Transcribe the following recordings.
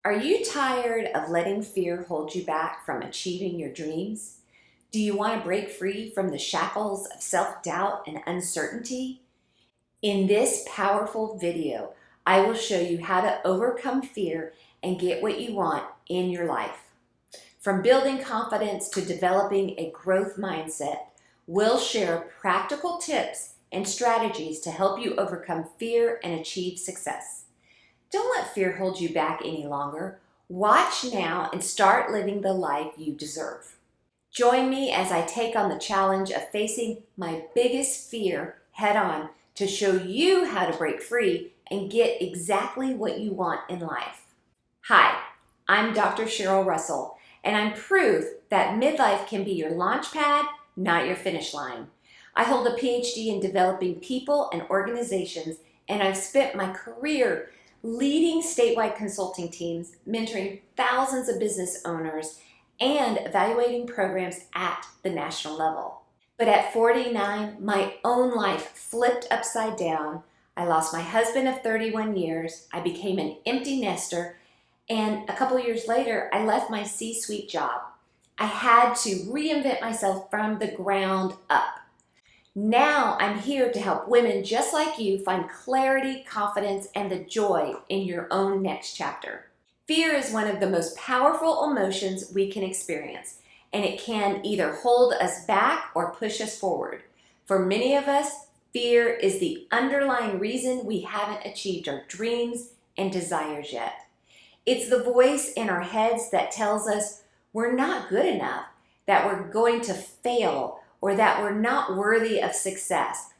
Are you tired of letting fear hold you back from achieving your dreams? Do you want to break free from the shackles of self-doubt and uncertainty? In this powerful video, I will show you how to overcome fear and get what you want in your life. From building confidence to developing a growth mindset, we'll share practical tips and strategies to help you overcome fear and achieve success. Don't let fear hold you back any longer. Watch now and start living the life you deserve. Join me as I take on the challenge of facing my biggest fear head on to show you how to break free and get exactly what you want in life. Hi, I'm Dr. Cheryl Russell, and I'm proof that midlife can be your launch pad, not your finish line. I hold a PhD in developing people and organizations, and I've spent my career leading statewide consulting teams, mentoring thousands of business owners, and evaluating programs at the national level. But at 49, my own life flipped upside down. I lost my husband of 31 years, I became an empty nester, and a couple years later, I left my C-suite job. I had to reinvent myself from the ground up. Now I'm here to help women just like you find clarity, confidence, and the joy in your own next chapter. Fear is one of the most powerful emotions we can experience, and it can either hold us back or push us forward. For many of us, fear is the underlying reason we haven't achieved our dreams and desires yet. It's the voice in our heads that tells us we're not good enough, that we're going to fail, or that we're not worthy of success.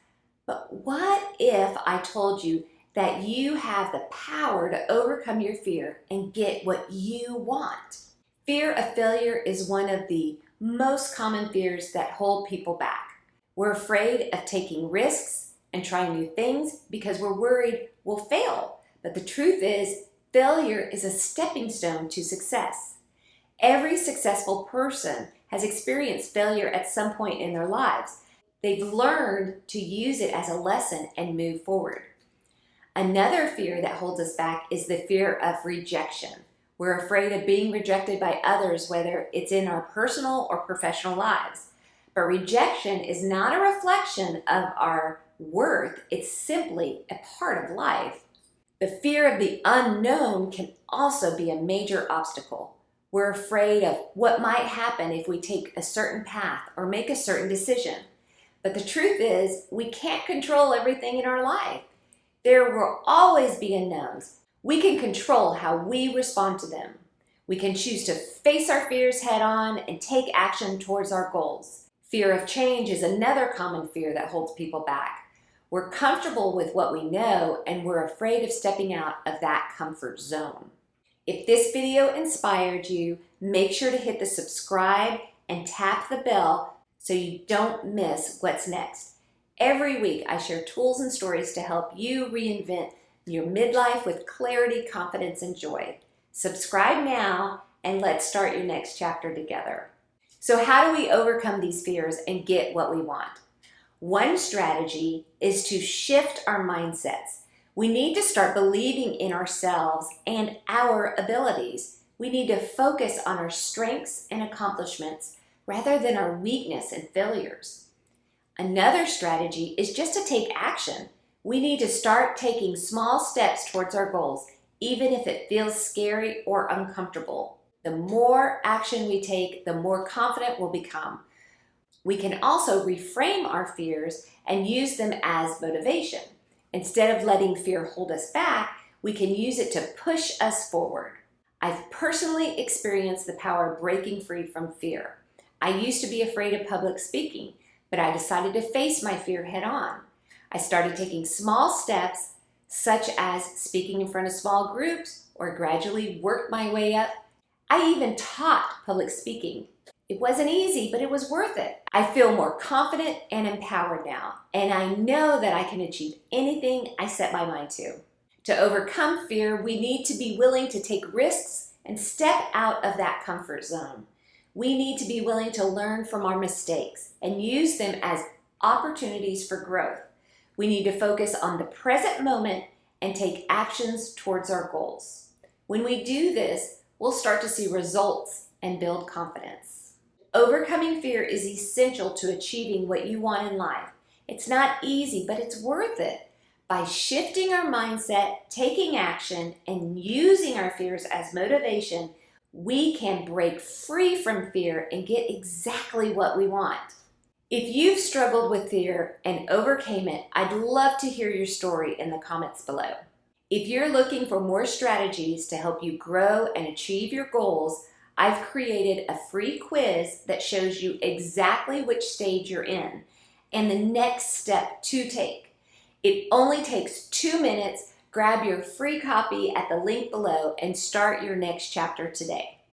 But what if I told you that you have the power to overcome your fear and get what you want? Fear of failure is one of the most common fears that hold people back. We're afraid of taking risks and trying new things because we're worried we'll fail. But the truth is, failure is a stepping stone to success. Every successful person has experienced failure at some point in their lives. They've learned to use it as a lesson and move forward. Another fear that holds us back is the fear of rejection. We're afraid of being rejected by others, whether it's in our personal or professional lives. But rejection is not a reflection of our worth, it's simply a part of life. The fear of the unknown can also be a major obstacle. We're afraid of what might happen if we take a certain path or make a certain decision. But the truth is, we can't control everything in our life. There will always be unknowns. We can control how we respond to them. We can choose to face our fears head on and take action towards our goals. Fear of change is another common fear that holds people back. We're comfortable with what we know, and we're afraid of stepping out of that comfort zone. If this video inspired you, make sure to hit the subscribe and tap the bell so you don't miss what's next. Every week, I share tools and stories to help you reinvent your midlife with clarity, confidence, and joy. Subscribe now, and let's start your next chapter together. So how do we overcome these fears and get what we want? One strategy is to shift our mindsets. We need to start believing in ourselves and our abilities. We need to focus on our strengths and accomplishments rather than our weakness and failures. Another strategy is just to take action. We need to start taking small steps towards our goals, even if it feels scary or uncomfortable. The more action we take, the more confident we'll become. We can also reframe our fears and use them as motivation. Instead of letting fear hold us back, we can use it to push us forward. I've personally experienced the power of breaking free from fear. I used to be afraid of public speaking, but I decided to face my fear head on. I started taking small steps, such as speaking in front of small groups, or gradually worked my way up. I even taught public speaking. It wasn't easy, but it was worth it. I feel more confident and empowered now, and I know that I can achieve anything I set my mind to. To overcome fear, we need to be willing to take risks and step out of that comfort zone. We need to be willing to learn from our mistakes and use them as opportunities for growth. We need to focus on the present moment and take actions towards our goals. When we do this, we'll start to see results and build confidence. Overcoming fear is essential to achieving what you want in life. It's not easy, but it's worth it. By shifting our mindset, taking action, and using our fears as motivation, we can break free from fear and get exactly what we want. If you've struggled with fear and overcame it, I'd love to hear your story in the comments below. If you're looking for more strategies to help you grow and achieve your goals, I've created a free quiz that shows you exactly which stage you're in and the next step to take. It only takes 2 minutes. Grab your free copy at the link below and start your next chapter today.